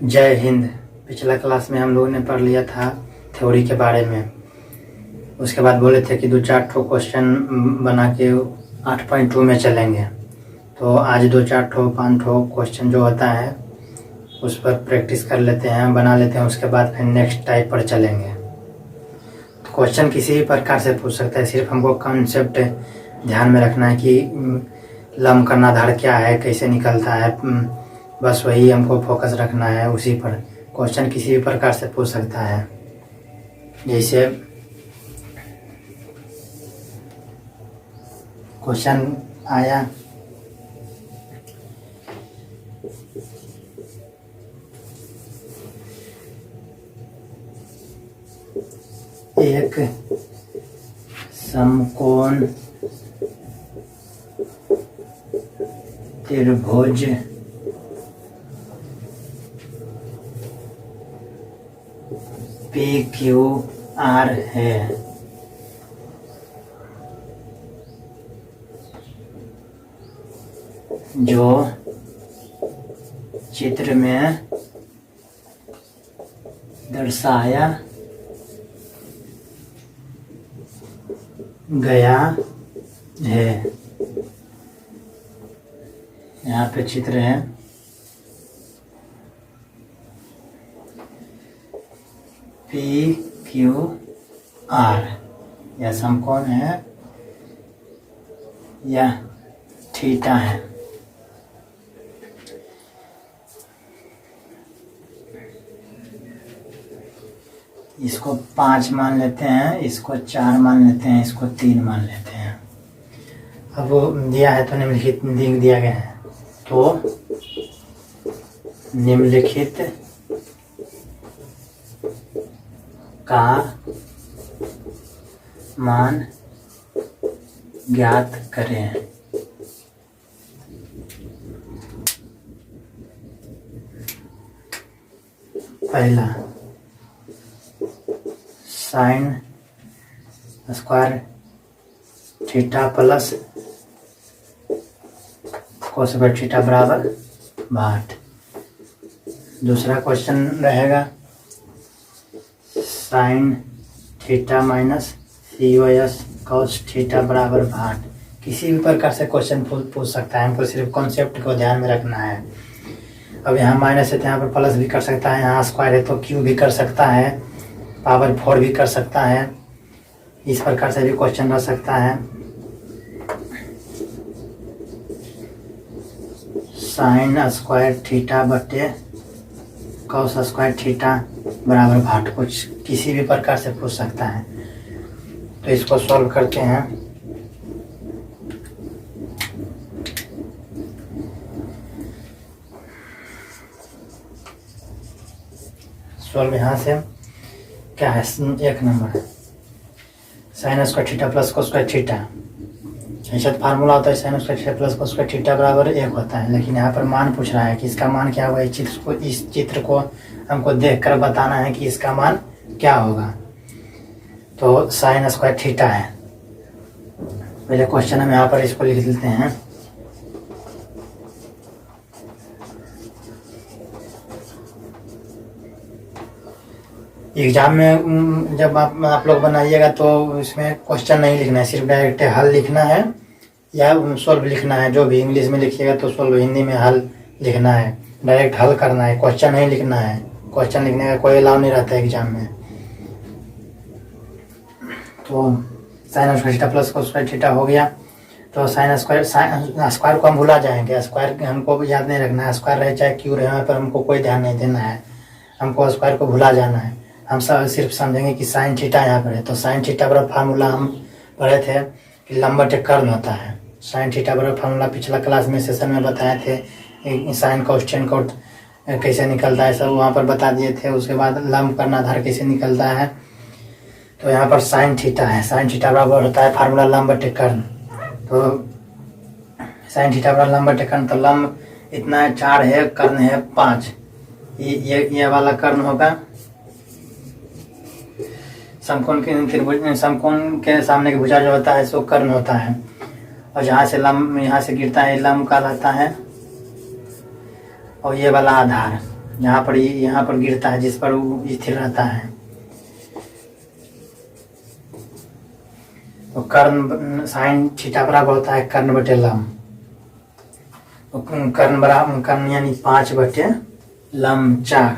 जय हिंद। पिछला क्लास में हम लोगों ने पढ़ लिया था थ्योरी के बारे में। उसके बाद बोले थे कि 2-4 ठो क्वेश्चन बना के 8.2 में चलेंगे। तो आज 2-4 ठो 5 ठो क्वेश्चन जो होता है उस पर प्रैक्टिस कर लेते हैं, बना लेते हैं। उसके बाद फिर नेक्स्ट टाइप पर चलेंगे। तो क्वेश्चन किसी भी प्रकार से पूछ सकता है, सिर्फ हमको कॉन्सेप्ट ध्यान में रखना है कि लंब कर्णाधार क्या है, कैसे निकलता है, बस वही हमको फोकस रखना है उसी पर। क्वेश्चन किसी भी प्रकार से पूछ सकता है। जैसे क्वेश्चन आया एक समकोण त्रिभुज PQR है, जो चित्र में दर्शाया गया है। यहाँ पे चित्र है, PQR यह समकोण है, यह थीटा है। इसको 5 मान लेते हैं, इसको 4 मान लेते हैं, इसको 3 मान लेते हैं। अब वो दिया है तो निम्नलिखित दिया गया है, तो निम्नलिखित का मान ज्ञात करें। पहला sine square theta plus cos square theta बराबर 8। दूसरा क्वेश्चन रहेगा sine theta minus COS cos theta बराबर 8। किसी भी प्रकार से क्वेश्चन पूछ सकता है, हमको सिर्फ कॉन्सेप्ट को ध्यान में रखना है। अब यहाँ माइनस है तो यहाँ पर प्लस भी कर सकता है, यहाँ स्क्वायर है तो क्यूब भी कर सकता है, पावर 4 भी कर सकता है। इस प्रकार से भी क्वेश्चन रह सकता है। साइन स्क्वायर थीटा बटे कॉस स्क्वायर थीटा बराबर 8, कुछ किसी भी प्रकार से पूछ सकता है। तो इसको सॉल्व करते हैं। सॉल्व यहाँ से क्या है, 1 number sine square theta plus cos square theta. ऐसा फार्मूला होता है, sine square theta plus cos square theta बराबर 1 होता है, लेकिन यहाँ पर मान पूछ रहा है कि इसका मान क्या होगा। इस चित्र को हमको देखकर बताना है कि इसका मान क्या होगा। तो साइन स्क्वायर थीटा है, पहले क्वेश्चन हम यहाँ पर इसको लिख लेते हैं। एग्जाम में जब आप लोग बनाइएगा तो इसमें क्वेश्चन नहीं लिखना है, सिर्फ डायरेक्ट हल लिखना है या सॉल्व लिखना है। जो भी इंग्लिश में लिखिएगा तो सॉल्व, हिंदी में हल लिखना है, डायरेक्ट हल करना है, क्वेश्चन नहीं लिखना है। क्वेश्चन लिखने का कोई अलाउ नहीं रहता है एग्जाम में। तो sine square theta plus cos square theta हो गया। तो साइन स्क्वायर को हम भुला जाएंगे, स्क्वायर हमको याद नहीं रखना है। स्क्वायर रहे चाहे क्यू रहे, यहाँ पर हमको कोई ध्यान नहीं देना है, हमको स्क्वायर को भुला जाना है। हम सब सिर्फ समझेंगे कि साइन थीटा यहाँ पर है। तो साइन थीटा बराबर फार्मूला हम पढ़े थे कि लंब बटे कर्ण होता है। साइन थीटा बराबर फार्मूला पिछला क्लास में सेशन में बताए थे। साइन कोस टेन कोट कैसे निकलता है सब वहाँ पर बता दिए थे। उसके बाद लंब कर्णाधार कैसे निकलता है। तो यहाँ पर साइन थीटा है, साइन थीटा बराबर होता है फार्मूला लंब बटे कर्ण। तो साइन थीटा बराबर लंब बटे कर्ण, तो लंब इतना 4 है, कर्ण है 5। ये वाला कर्ण होगा। समकोण के त्रिभुज, समकोण के सामने की भुजा जो होता है सो कर्ण होता है, और जहाँ से लंब यहाँ से गिरता है लंब कहलाता है। और ये वाला आधार यहाँ पर गिरता है, जिस पर वो स्थिर रहता है। तो कर्ण साइन थीटा बराबर होता है कर्ण बटे लंब। तो कर्ण यानी 5 बटे लंब 4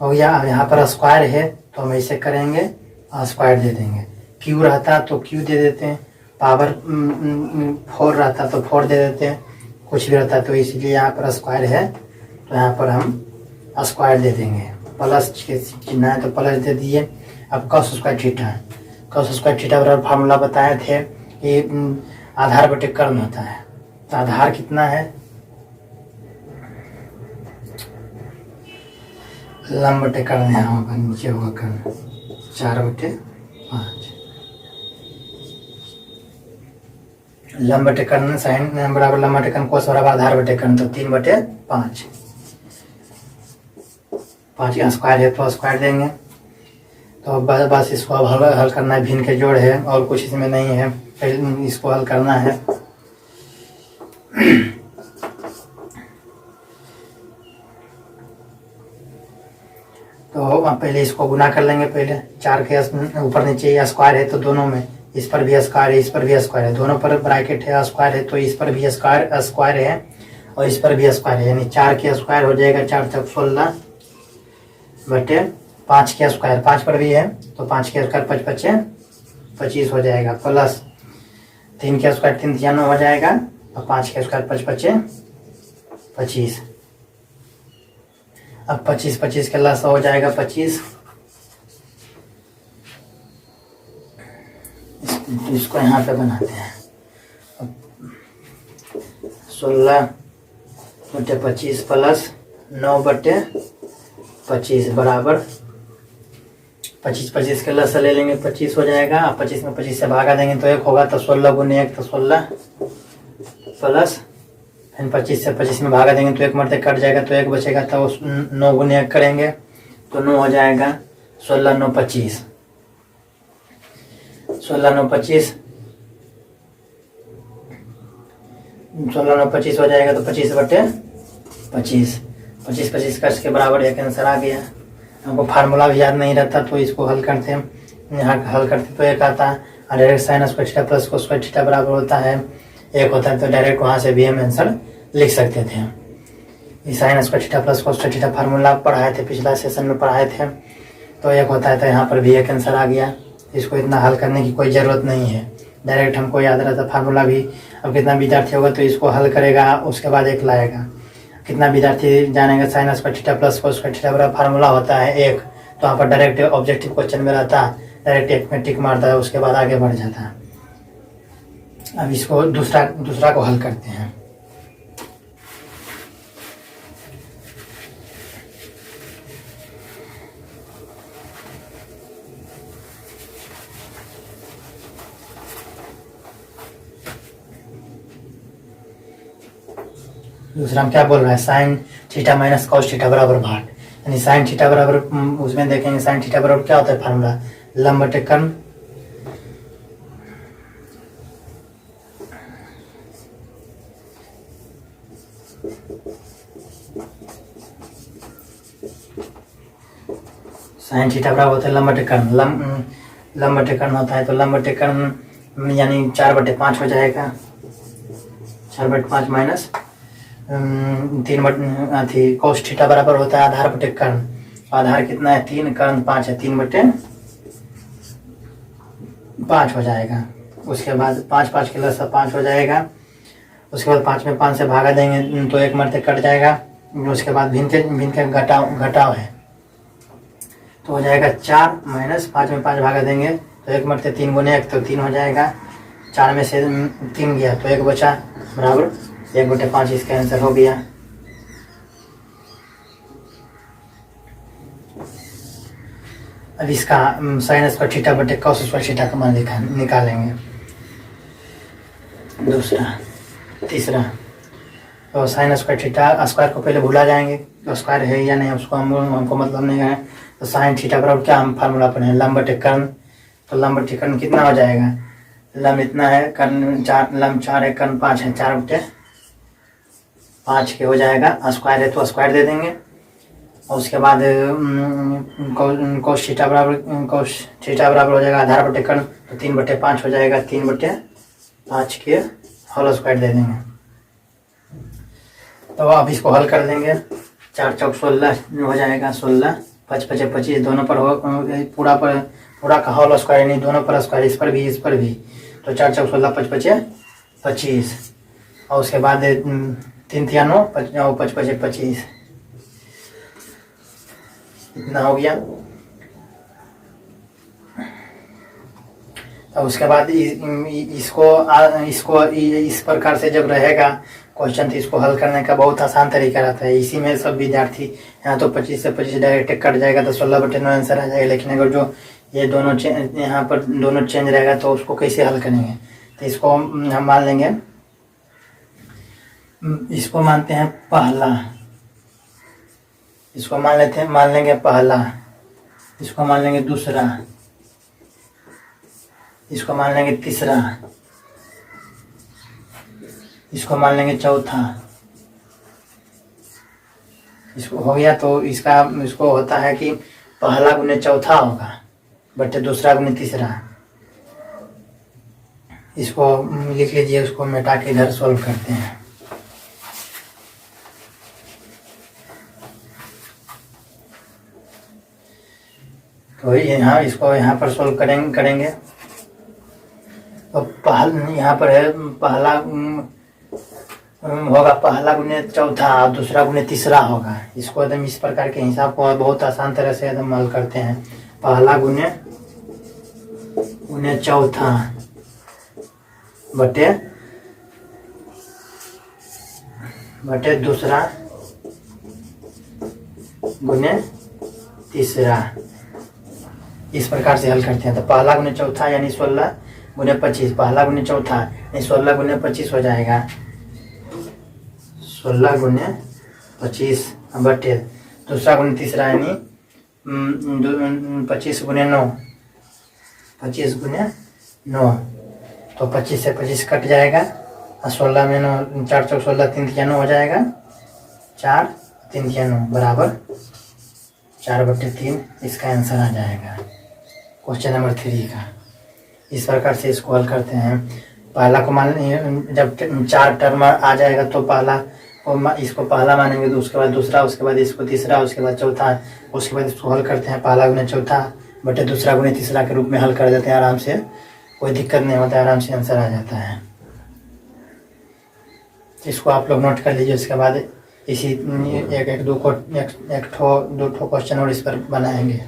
हो गया। अब यहाँ पर स्क्वायर है तो हम ऐसे करेंगे, स्क्वायर दे देंगे। क्यू रहता तो क्यू दे देते हैं, पावर 4 रहता तो 4 दे देते हैं, कुछ भी रहता तो इसलिए यहाँ पर स्क्वायर है तो यहाँ पर हम स्क्वायर दे देंगे। प्लस चिन्ह है तो प्लस दे दिए। अब cos square theta, cos square theta बराबर फार्मूला बताए थे कि आधार बटे कर्ण होता है। तो आधार कितना है, लंब बटे कर्ण यहाँ होगा, नीचे होगा कर्ण 4 बटे 5। लंब बटे कर्ण साइन बराबर लंब बटे कर्ण, कोस बराबर आधार बटे कर्ण, तो 3 बटे 5। 5 का स्क्वायर है तो स्क्वायर देंगे। तो अब बस इसको अब हल करना है, भिन्न के जोड़ है और कुछ इसमें नहीं है, इसको हल करना है। तो पहले इसको गुना कर लेंगे। पहले 4 के ऊपर नीचे स्क्वायर है तो दोनों में, इस पर भी स्क्वायर है, इस पर भी स्क्वायर है, दोनों पर ब्रैकेट है, स्क्वायर है तो इस पर भी स्क्वायर है और इस पर भी स्क्वायर है, यानी 4 के स्क्वायर हो जाएगा 4 तक 16 बटे 5 के स्क्वायर, 5 पर भी है तो 5 के स्क्वायर 5 पचे 25 हो जाएगा, प्लस 3 के स्क्वायर 3 तिया 9 हो जाएगा और 5 के स्क्वायर 5 पचे 25। अब 25 के लस हो जाएगा 25। इसको यहाँ पे बनाते हैं। 16 बटे 25 प्लस 9 बटे 25 बराबर 25 के लस ले लेंगे, 25 हो जाएगा। अब 25 में 25 से भागा देंगे तो 1 होगा, तो 16 गुने 1 तो 16 प्लस फिर 25 से 25 में भागा देंगे तो 1 मरते कट जाएगा तो 1 बचेगा, तो 9 गुने 1 करेंगे तो 9 हो जाएगा। 16 9 25, 16 9 25, 16 9 25 हो जाएगा तो 25 बटे 25, 25 कट के बराबर एक आंसर आ गया। हमको फार्मूला भी याद नहीं रहता तो इसको हल करते हैं, यहाँ हल करते तो एक आता है और direct sine square theta plus cos square theta बराबर होता है 1 होता है, तो डायरेक्ट वहाँ से भी हम आंसर लिख सकते थे। ये sine square theta plus cos square theta formula पढ़ाए थे, पिछला सेशन में पढ़ाए थे, तो 1 होता है तो यहाँ पर भी एक आंसर आ गया। इसको इतना हल करने की कोई ज़रूरत नहीं है, डायरेक्ट हमको याद रहता फार्मूला भी। अब कितना विद्यार्थी होगा तो इसको हल करेगा, उसके बाद 1 लाएगा। कितना विद्यार्थी जानेगा sine square theta plus cos square theta बराबर फार्मूला होता है 1, तो वहाँ पर डायरेक्ट ऑब्जेक्टिव क्वेश्चन में रहता है, डायरेक्ट 1 में टिक मारता है, उसके बाद आगे बढ़ जाता है। अब इसको दूसरा को हल करते हैं। दूसरा हम क्या बोल रहे हैं, sine theta minus cos theta बराबर भाग, यानी साइन थीटा बराबर, उसमें देखेंगे साइन थीटा बराबर क्या होता है फार्मूला, लंब बटे कर्ण साइन थीटा बराबर होता है लंब बटे कर्ण, लंब बटे कर्ण होता है तो लंब बटे कर्ण यानी 4 बटे 5 हो जाएगा, 4 बटे 5 माइनस 3 बटे कोस थीटा बराबर होता है आधार बटे कर्ण, आधार कितना है 3, कर्ण 5 है, 3 बटे 5 हो जाएगा। उसके बाद 5 के लस 5 हो जाएगा। उसके बाद 5 में 5 से भागा देंगे तो 1 मरते कट जाएगा। उसके बाद भिन्न के घटाव है तो हो जाएगा 4 माइनस 5 में 5 भागा देंगे तो 1 मरते 3 गुने 1 तो 3 हो जाएगा। 4 में से 3 गया तो 1 बचा बराबर 1 बटे 5, इसका आंसर हो गया। अब इसका साइन स्क्वायर थीटा बटे कॉस स्क्वायर थीटा का मान निकालेंगे। तीसरा तो साइन स्क्वायर थीटा, स्क्वायर को पहले भूला जाएंगे तो स्क्वायर है या नहीं, उसको हमको मतलब नहीं है। तो साइन थीटा बराबर क्या हम फार्मूला पढ़े, लंब बटे कर्ण, तो लंब बटे कर्ण कितना हो जाएगा, लंब इतना है, कर्ण 4, लंब 4 है, कर्ण 5 है, 4 बटे 5 के हो जाएगा, स्क्वायर है तो स्क्वायर दे देंगे। और उसके बाद कोस थीटा बराबर हो जाएगा आधार बटे कर्ण, तो 3/5 हो जाएगा, 3/5 के होल स्क्वायर दे देंगे। तो अब इसको हल कर देंगे, 4 चौक 16 हो जाएगा, 16 5 5 25 दोनों पर हो, पूरा का होल स्क्वायर यानी दोनों पर स्क्वायर, इस पर भी, तो 4 चौक 16 5 5 25। और उसके बाद 3 तिया 9 5 5 25, इतना हो गया। तो उसके बाद इसको इस प्रकार से जब रहेगा क्वेश्चन, तो इसको हल करने का बहुत आसान तरीका रहता है। इसी में सब विद्यार्थी यहाँ तो 25 से 25 डायरेक्ट कट जाएगा तो 16/9 आंसर आ जाएगा। लेकिन अगर जो ये दोनों यहाँ पर दोनों चेंज रहेगा तो उसको कैसे हल करेंगे, तो इसको हम मान लेंगे, इसको मानते हैं पहला, इसको मान लेंगे पहला, इसको मान लेंगे दूसरा, इसको मान लेंगे तीसरा, इसको मान लेंगे चौथा। इसको हो गया तो इसको होता है कि पहला गुने चौथा होगा बटे दूसरा गुने तीसरा। इसको लिख लीजिए, उसको मिटा के इधर सॉल्व करते हैं। तो इसको यहाँ पर सॉल्व करेंगे। तो यहाँ पर है पहला होगा, पहला गुने चौथा और दूसरा गुने तीसरा होगा। इसको एकदम इस प्रकार के हिसाब को बहुत आसान तरह से एकदम हल करते हैं। पहला गुने चौथा बटे दूसरा गुने तीसरा, इस प्रकार से हल करते हैं। तो पहला गुने चौथा यानी 16 गुने 25, पहला गुने चौथा यानी 16 गुने 25 हो जाएगा, 16 गुने 25 बटे दूसरा गुने तीसरा यानी 25 गुने 9, 25 गुने 9, तो 25 से 25 कट जाएगा और 16 में 9, 4 चौक 16, 3 तिया 9 हो जाएगा, 4 3 तिया 9 बराबर 4/3। इसका आंसर आ जाएगा क्वेश्चन नंबर 3 का। इस प्रकार से इसको हल करते हैं। पहला को मान, जब 4 टर्म आ जाएगा तो पहला इसको पहला मानेंगे, तो उसके बाद दूसरा, उसके बाद इसको तीसरा, उसके बाद चौथा, उसके बाद इसको हल करते हैं। पहला गुने चौथा बटे दूसरा गुने तीसरा के रूप में हल कर देते हैं आराम से, कोई दिक्कत नहीं होता, आराम से आंसर आ जाता है। इसको आप लोग नोट कर लीजिए। उसके बाद इसी एक दो क्वेश्चन और इस पर बनाएंगे।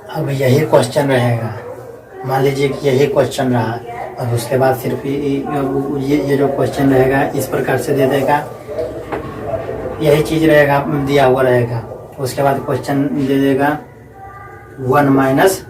अब यही क्वेश्चन रहेगा, मान लीजिए कि यही क्वेश्चन रहा, और उसके बाद सिर्फ ये जो क्वेश्चन रहेगा इस प्रकार से दे देगा, यही चीज़ रहेगा, दिया हुआ रहेगा। उसके बाद क्वेश्चन दे देगा 1 माइनस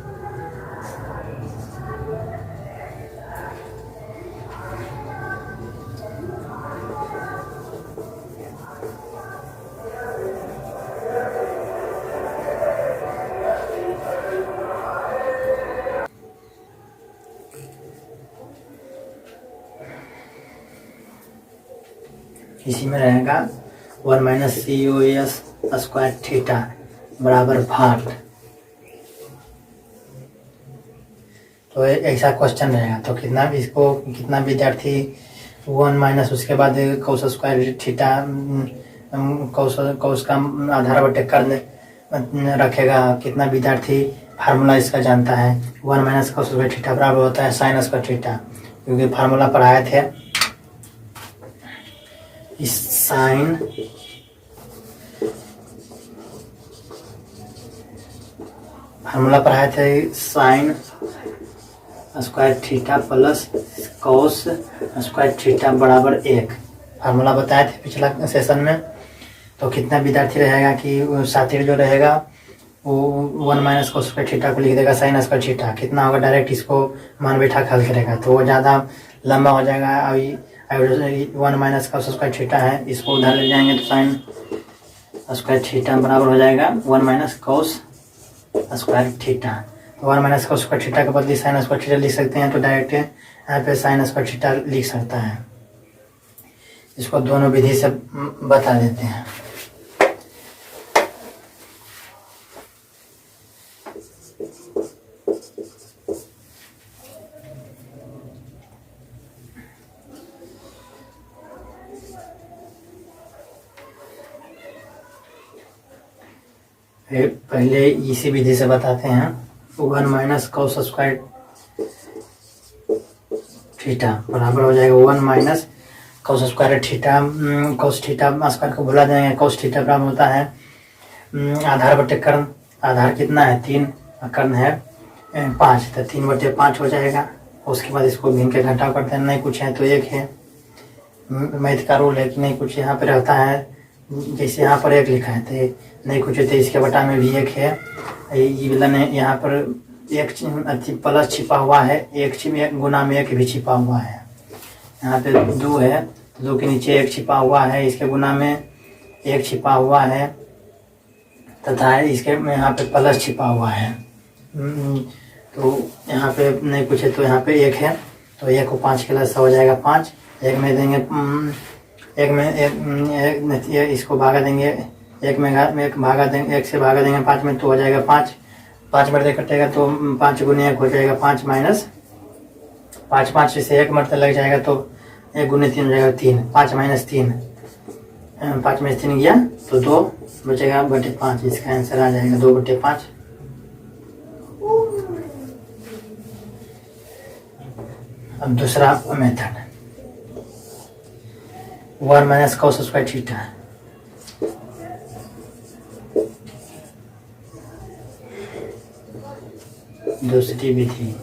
इसी में रहेगा 1 माइनस COS स्क्वायर थीटा बराबर भाट। तो ऐसा क्वेश्चन रहेगा। तो कितना विद्यार्थी 1 माइनस उसके बाद कौस स्क्वायर थीटा कौस का आधार बटे कर्ण रखेगा, कितना विद्यार्थी फार्मूला इसका जानता है। 1 माइनस कौस स्क्वायर थीटा बराबर होता है साइन स्क्वायर थीटा, क्योंकि फार्मूला पढ़ाए थे। इस साइन फार्मूला पढ़ाए थे sine square theta plus cos square theta बराबर 1। फार्मूला बताए थे पिछला सेशन में। तो कितना विद्यार्थी रहेगा कि साथी जो रहेगा वो 1 माइनस कॉस स्क्वायर थीटा को लिख देगा साइन स्क्वायर थीटा। कितना होगा डायरेक्ट इसको मान बैठा हल करेगा तो वो ज़्यादा लंबा हो जाएगा। अभी 1 माइनस कॉस स्क्वायर थीटा है, इसको उधर ले जाएंगे तो साइन स्क्वायर थीटा बराबर हो जाएगा 1 minus cos square theta. 1 minus cos square theta के बदले साइन स्क्वायर थीटा लिख सकते हैं, तो डायरेक्ट यहाँ पे साइन स्क्वायर थीटा लिख सकता है। इसको दोनों विधि से बता देते हैं। पहले इसी विधि से बताते हैं। 1 माइनस कॉस स्क्वायर थीटा बराबर हो जाएगा 1 minus cos square theta. Cos theta square को भुला जाएंगे। कॉस थीटा बराबर होता है आधार बटे कर्ण। आधार कितना है 3, कर्ण है 5, तो 3/5 हो जाएगा। उसके बाद इसको भिन्न के घटाव करते हैं, नहीं कुछ है तो 1 है। मैथ का रूल है कि नहीं कुछ यहाँ पे रहता है, जैसे यहाँ पर 1 लिखा है तो नहीं कुछ है तो इसके बटा में भी 1 है। ये विलन है, यहाँ पर 1 प्लस छिपा हुआ है, 1 गुना में 1 भी छिपा हुआ है। यहाँ पे 2 है, 2 के नीचे 1 छिपा हुआ है, इसके गुना में 1 छिपा हुआ है तथा इसके यहाँ पे प्लस छिपा हुआ है। तो यहाँ पे नहीं कुछ है तो यहाँ पे 1 है, तो 1 को 5 के लसा हो जाएगा 5। 1 में देंगे 1 में इसको भागा देंगे, 1 में 1 भागा देंगे, 1 से भागा देंगे 5 में तो हो जाएगा 5। 5 मरते कटेगा तो 5 गुने 1 हो जाएगा 5 माइनस 5। 5 से 1 मरते लग जाएगा तो 1 गुने 3 हो जाएगा 3। 5 माइनस 3, 5 में 3 गया तो 2 बचेगा बटे 5। इसका आंसर आ जाएगा 2/5। अब दूसरा method 1 minus cos square theta. दूसरी विधि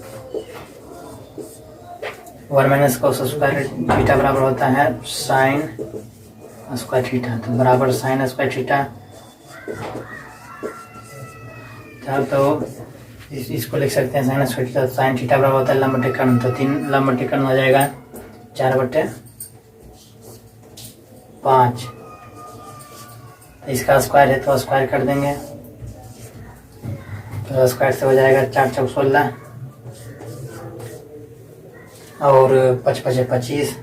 1 माइनस कॉस स्क्वायर थीटा बराबर होता है साइन स्क्वायर थीटा। तो बराबर साइन स्क्वायर थीटा तो इसको लिख सकते हैं sine square theta. Sine theta बराबर होता है लंब बटे कर्ण, तो 3 लंब बटे कर्ण हो जाएगा 4/5। तो इसका स्क्वायर है तो स्क्वायर कर देंगे, तो स्क्वायर से हो जाएगा 4 चौक 16 और 5 5 25।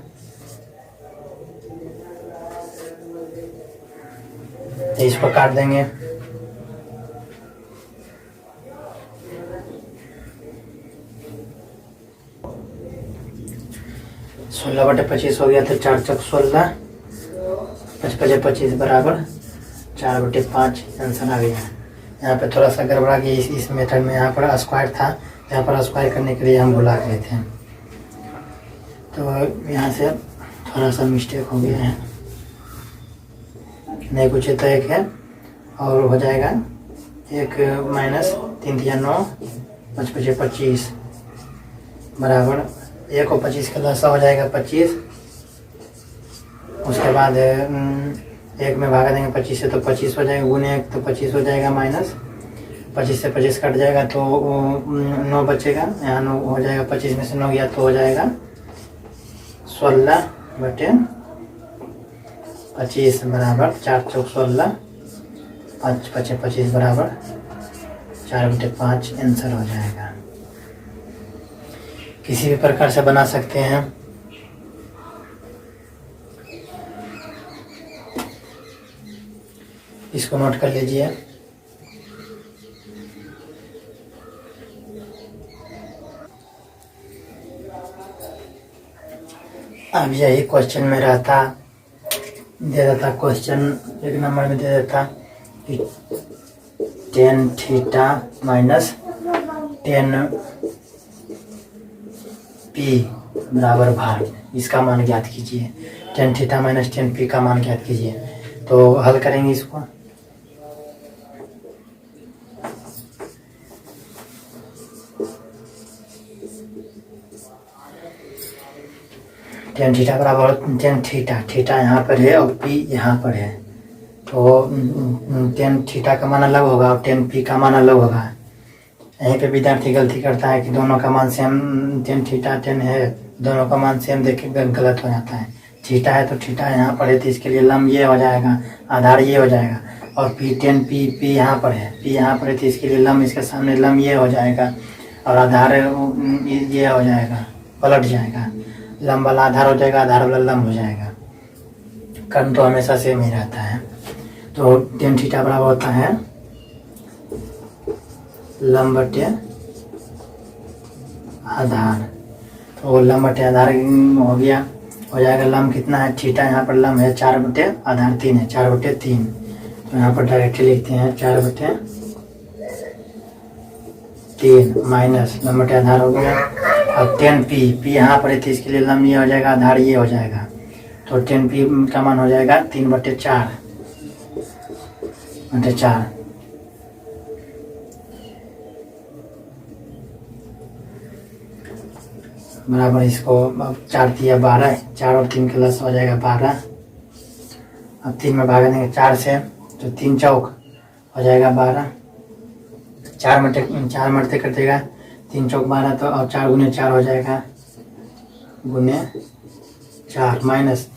तो इसको काट देंगे, सोलह बटे 25 हो गया तो 4 चौक 16, 5 5 25 बराबर 4/5 आंसर आ गया। यहाँ पे थोड़ा सा गड़बड़ा कि इस मेथड में यहाँ पर स्क्वायर था, यहाँ पर स्क्वायर करने के लिए हम भुला गए थे, तो यहाँ से थोड़ा सा मिस्टेक हो गया है। नहीं कुछ तो 1 है और हो जाएगा 1 माइनस 3 या 9, 5 5 25 बराबर 1 को 25 का लसा हो जाएगा 25। उसके बाद 1 में भागा देंगे 25 से तो 25 हो जाएगा, गुने 1 तो 25 हो जाएगा, माइनस 25 से 25 कट जाएगा तो 9 बचेगा। यहाँ 9 हो जाएगा, 25 में से 9 गया तो हो जाएगा 16/25 बराबर 4 चौक 16, 5 5 25 बराबर 4/5 आंसर हो जाएगा। किसी भी प्रकार से बना सकते हैं। इसको नोट कर लीजिए। अब यही क्वेश्चन में रहता, दे देता क्वेश्चन 1 नंबर में दे देता कि tan theta minus tan p बराबर भार, इसका मान ज्ञात कीजिए। tan theta minus tan p का मान ज्ञात कीजिए। तो हल करेंगे इसको। टेन थीटा बराबर टेन थीटा, थीटा यहाँ पर है और पी यहाँ पर है, तो टेन थीटा का मान अलग होगा और टेन पी का मान अलग होगा। यहीं पे विद्यार्थी गलती करता है कि दोनों का मान सेम, टेन थीटा टेन है, दोनों का मान सेम देख के गलत हो जाता है। थीटा है तो थीटा यहाँ पर है तो इसके लिए लंब ये हो जाएगा, आधार ये हो जाएगा, और पी टेन पी यहाँ पर है, पी यहाँ पर है तो इसके लिए लंब, इसके सामने लंब ये हो जाएगा और आधार ये हो जाएगा, पलट जाएगा, लंब वाला आधार हो जाएगा, आधार वाला लंब हो जाएगा। कर्म तो हमेशा सेम ही रहता है। तो टेन थीटा बराबर होता है लंब बटे आधार, तो वो लंब बटे आधार हो गया, हो जाएगा। लंब कितना है, थीटा यहाँ पर लंब है 4 बटे आधार 3 है, 4 बटे 3, तो यहाँ पर डायरेक्टली लिखते हैं 4 बटे 3 माइनस लंब बटे आधार हो गया। अब 10 पी यहाँ पर है तो इसके लिए लंब ये हो जाएगा, आधार ये हो जाएगा, तो 10 पी का मान हो जाएगा 3 बटे 4 बराबर। इसको अब 4 दिया 12, 4 और 3 का लस हो जाएगा 12। अब 3 में भाग देंगे 4 से, तो 3 चौक हो जाएगा 12, 4 मरते कटेगा, 3 चौक 12, तो और 4 गुने 4 हो जाएगा, गुने 4 माइनस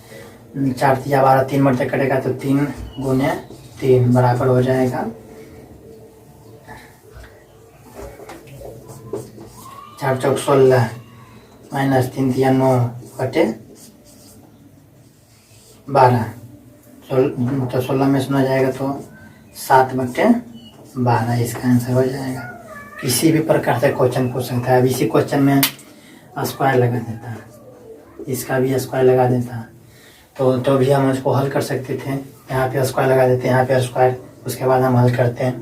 4 दिया 12, 3 मरते कटेगा तो 3 गुने 3 बराबर हो जाएगा 4 चौक 16 माइनस 3 दिया 9 बटे 12, तो 16 में सुना जाएगा तो 7 बटे 12 इसका आंसर हो जाएगा। किसी भी प्रकार से क्वेश्चन पूछ सकता है। अब इसी क्वेश्चन में स्क्वायर लगा देता, इसका भी स्क्वायर लगा देता, तो भी हम इसको हल कर सकते थे। यहाँ पे स्क्वायर लगा देते हैं, यहाँ पे स्क्वायर, उसके बाद हम हल करते हैं।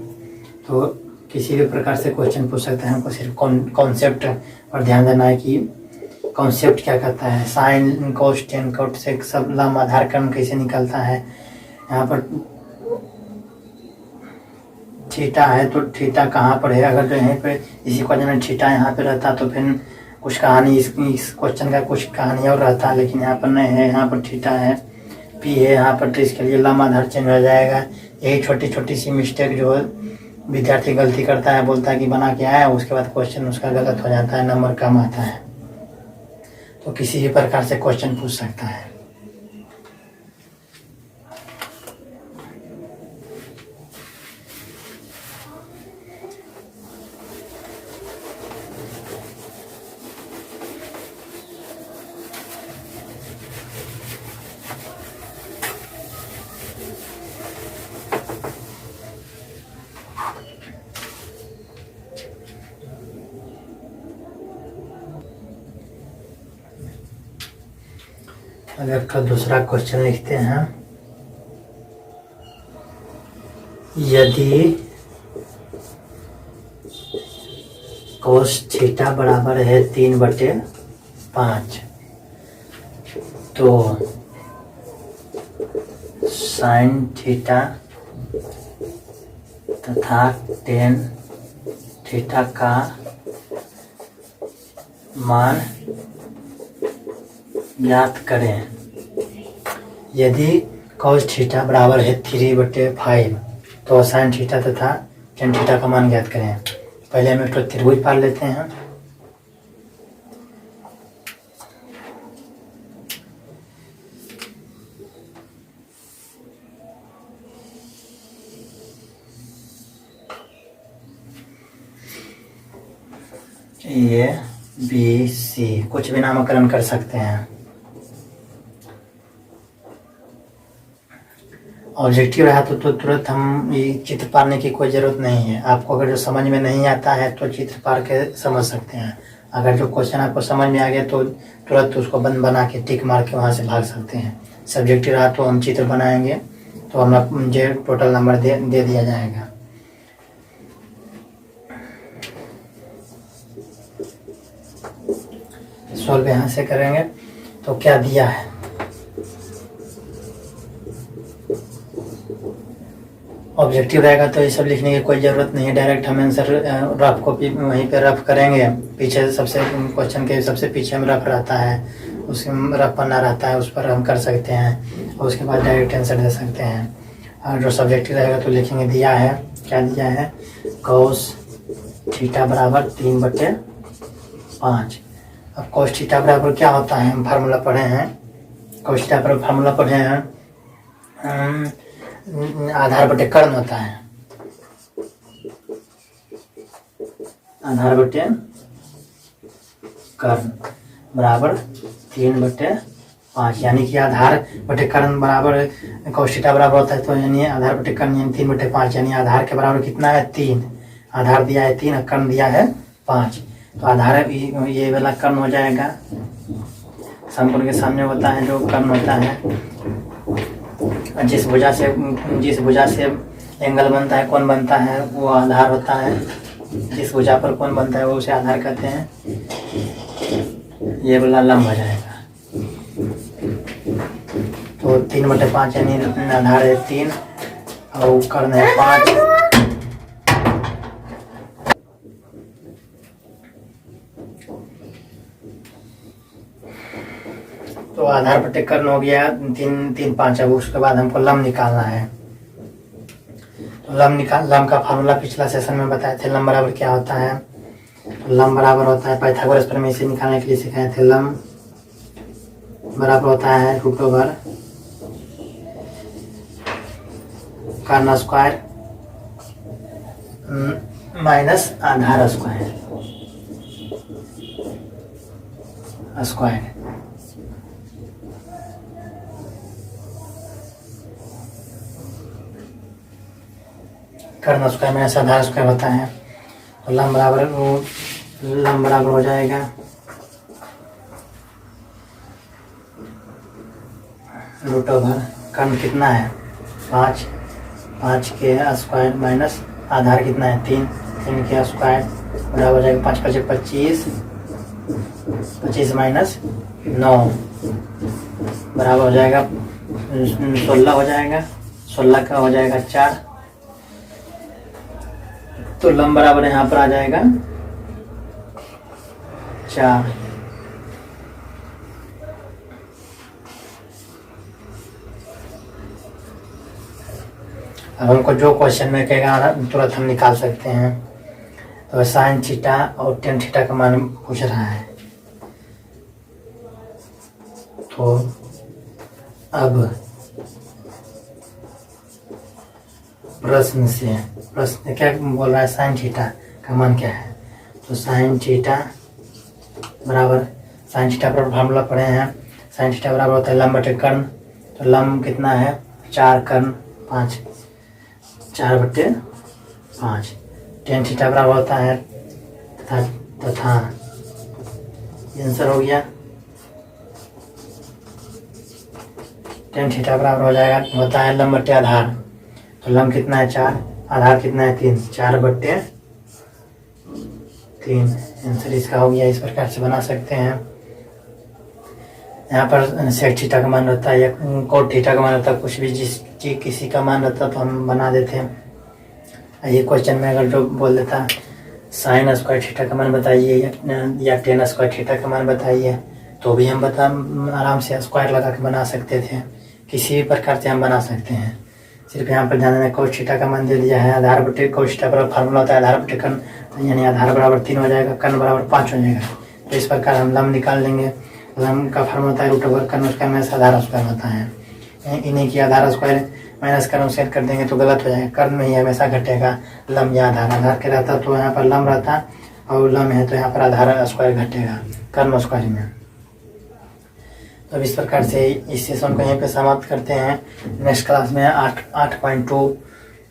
तो किसी भी प्रकार से क्वेश्चन पूछ सकता है। हमको सिर्फ कॉन्सेप्ट पर ध्यान देना है कि कॉन्सेप्ट क्या कहता है। साइन कोस टेन कोट से सब लंब आधार क्रम कैसे निकलता है। यहाँ पर थीटा है तो थीटा कहाँ पर है, अगर जो यहीं पे इसी क्वेश्चन में थीटा यहाँ पे रहता तो फिर कुछ कहानी, इस क्वेश्चन का कुछ कहानी और रहता, लेकिन यहाँ पर नहीं है। यहाँ पर थीटा है, पी है यहाँ पर, तो इसके लिए लंब आधार चेंज हो जाएगा। यही छोटी छोटी सी मिस्टेक जो विद्यार्थी गलती करता है, बोलता है कि बना के आया, उसके बाद क्वेश्चन उसका गलत हो जाता है, नंबर कम आता है। तो किसी भी प्रकार से क्वेश्चन पूछ सकता है। अगर का दूसरा क्वेश्चन लिखते हैं, यदि कोस थीटा बराबर है 3/5 तो साइन थीटा तथा टेन थीटा का मान ज्ञात करें। यदि cos थीटा बराबर है 3/5 तो साइन थीटा तथा टेन थीटा का मान ज्ञात करें। पहले हम एक तो त्रिभुज पार लेते हैं। ए बी सी कुछ भी नामकरण कर सकते हैं। ऑब्जेक्टिव रहा तो तुरंत हम ये चित्र पारने की कोई ज़रूरत नहीं है। आपको अगर जो समझ में नहीं आता है तो चित्र पार के समझ सकते हैं। अगर जो क्वेश्चन आपको समझ में आ गया तो तुरंत उसको बंद बना के टिक मार के वहाँ से भाग सकते हैं। सब्जेक्टिव रहा तो हम चित्र बनाएंगे तो हम मुझे टोटल नंबर दे दिया जाएगा। सॉल्व यहाँ से करेंगे तो क्या दिया है, ऑब्जेक्टिव रहेगा तो ये सब लिखने की कोई ज़रूरत नहीं है। डायरेक्ट हम आंसर रफ कॉपी वहीं पे रफ करेंगे। पीछे सबसे क्वेश्चन के सबसे पीछे में रफ रहता है, उसमें रफ पन्ना रहता है, उस पर हम कर सकते हैं और उसके बाद डायरेक्ट आंसर दे सकते हैं। और जो सब्जेक्टिव रहेगा तो लिखेंगे, दिया है, क्या दिया है, cos थीटा बराबर 3/5। अब cos थीटा बराबर क्या होता है, हम फार्मूला पढ़े हैं, cos थीटा बराबर फार्मूला पढ़े हैं, आधार बटे कर्ण होता है, आधार बटे कर्ण बराबर 3/5, यानी कि आधार बटे कर्ण बराबर cos थीटा बराबर होता है, तो यानी आधार बटे कर्ण यानी 3/5, यानी आधार के बराबर कितना है, 3। आधार दिया है 3 और कर्ण दिया है 5, तो आधार ये वाला कर्ण हो जाएगा, समकोण के सामने होता है जो कर्ण होता है, जिस भुजा से एंगल बनता है, कोण बनता है, वो आधार होता है। जिस भुजा पर कोण बनता है वो उसे आधार कहते हैं। ये वाला लंब हो जाएगा, तो 3/5 यानी आधार है 3 और कर्ण है 5। तो आधार बटे कर्ण हो गया 3/5। अब उसके बाद हमको लंब निकालना है। तो लंब का फार्मूला पिछला सेशन में बताए थे। लंब बराबर क्या होता है, तो लंब बराबर होता है, पाइथागोरस प्रमेय से निकालने के लिए सिखाए थे। लंब बराबर होता है √/, कर्ण स्क्वायर माइनस आधार स्क्वायर। कर्ण स्क्वायर माइनस आधार स्क्वायर होता है। तो लंब बराबर हो जाएगा √/, कर्ण कितना है 5 के स्क्वायर माइनस आधार कितना है 3 के स्क्वायर बराबर हो जाएगा 5 × 25, 25 माइनस 9 बराबर हो जाएगा 16 हो जाएगा। 16 का हो जाएगा 4। तो लंब बराबर यहाँ पर आ जाएगा 4। अब हमको जो क्वेश्चन में कहेगा तुरंत हम निकाल सकते हैं। तो साइन थीटा और टेन थीटा का मान पूछ रहा है। तो अब प्रश्न क्या बोल रहा है, साइन थीटा का मान क्या है। तो साइन थीटा बराबर फार्मूला पढ़े हैं। साइन थीटा बराबर होता है लंब बटे कर्ण। तो लंब कितना है 4, कर्ण 5, 4/5। टेन थीटा बराबर होता है तथा आंसर हो गया। टेन थीटा बराबर हो जाएगा, होता है लंब बटे आधार। तो लंब कितना है 4, आधार कितना है 3, 4/3। आंसर इसका हो गया। इस प्रकार से बना सकते हैं। यहाँ पर सेक थीटा का मान रहता है या कोट थीटा का मान रहता है, कुछ भी जिस चीज किसी का मान रहता तो हम बना देते हैं। ये क्वेश्चन में अगर जो बोल देता साइन स्क्वायर थीटा का मान बताइए या टेन स्क्वायर थीटा का मान बताइए, तो भी हम आराम से स्क्वायर लगा के बना सकते थे। किसी भी प्रकार से हम बना सकते हैं। सिर्फ यहाँ पर ध्यान देना कोस थीटा का मान दे दिया है। आधार बटे कोस थीटा बराबर फार्मूला होता है आधार बटे कर्ण, यानी आधार बराबर 3 हो जाएगा, कर्ण बराबर 5 हो जाएगा। तो इस प्रकार हम लंब निकाल लेंगे। लंब का फार्मूला होता है √/, कर्ण स्क्वायर माइनस आधार स्क्वायर होता है। इन्हीं की आधार स्क्वायर माइनस कर्ण स्क्वायर कर देंगे तो गलत हो जाएगा। कर्ण में ही हमेशा घटेगा लंब या आधार के रहता तो यहाँ पर लंब रहता, और लंब है तो यहाँ पर आधार स्क्वायर घटेगा कर्ण स्क्वायर में। तो इस प्रकार से इस सेशन को यहीं पे समाप्त करते हैं। नेक्स्ट क्लास में 8.2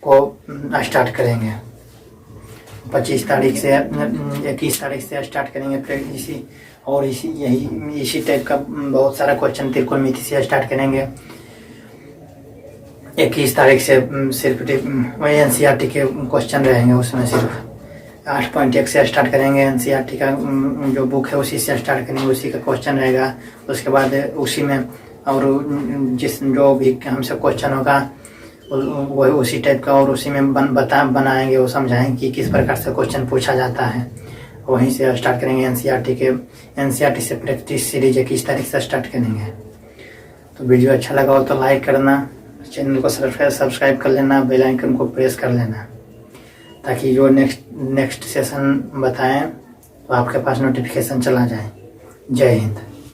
को स्टार्ट करेंगे। 25 तारीख से 21 तारीख से स्टार्ट करेंगे। फिर इसी टाइप का बहुत सारा क्वेश्चन त्रिकोणमिति से स्टार्ट करेंगे। 21 तारीख से सिर्फ वही NCERT के क्वेश्चन रहेंगे। उसमें सिर्फ 8.1 से स्टार्ट करेंगे। NCERT का जो बुक है उसी से स्टार्ट करेंगे, उसी का क्वेश्चन रहेगा। उसके बाद उसी में और जो भी हमसे क्वेश्चन होगा वही उसी टाइप का और उसी में बनाएंगे, वो समझाएंगे कि किस प्रकार से क्वेश्चन पूछा जाता है। वहीं से स्टार्ट करेंगे एनसीईआरटी से प्रैक्टिस सीरीज 21 तारीख से स्टार्ट करेंगे। तो वीडियो अच्छा लगा हो तो लाइक करना, चैनल को सब्सक्राइब कर लेना, बेल आइकन को प्रेस कर लेना, ताकि जो नेक्स्ट सेशन बताएं तो आपके पास नोटिफिकेशन चला जाए। जय हिंद।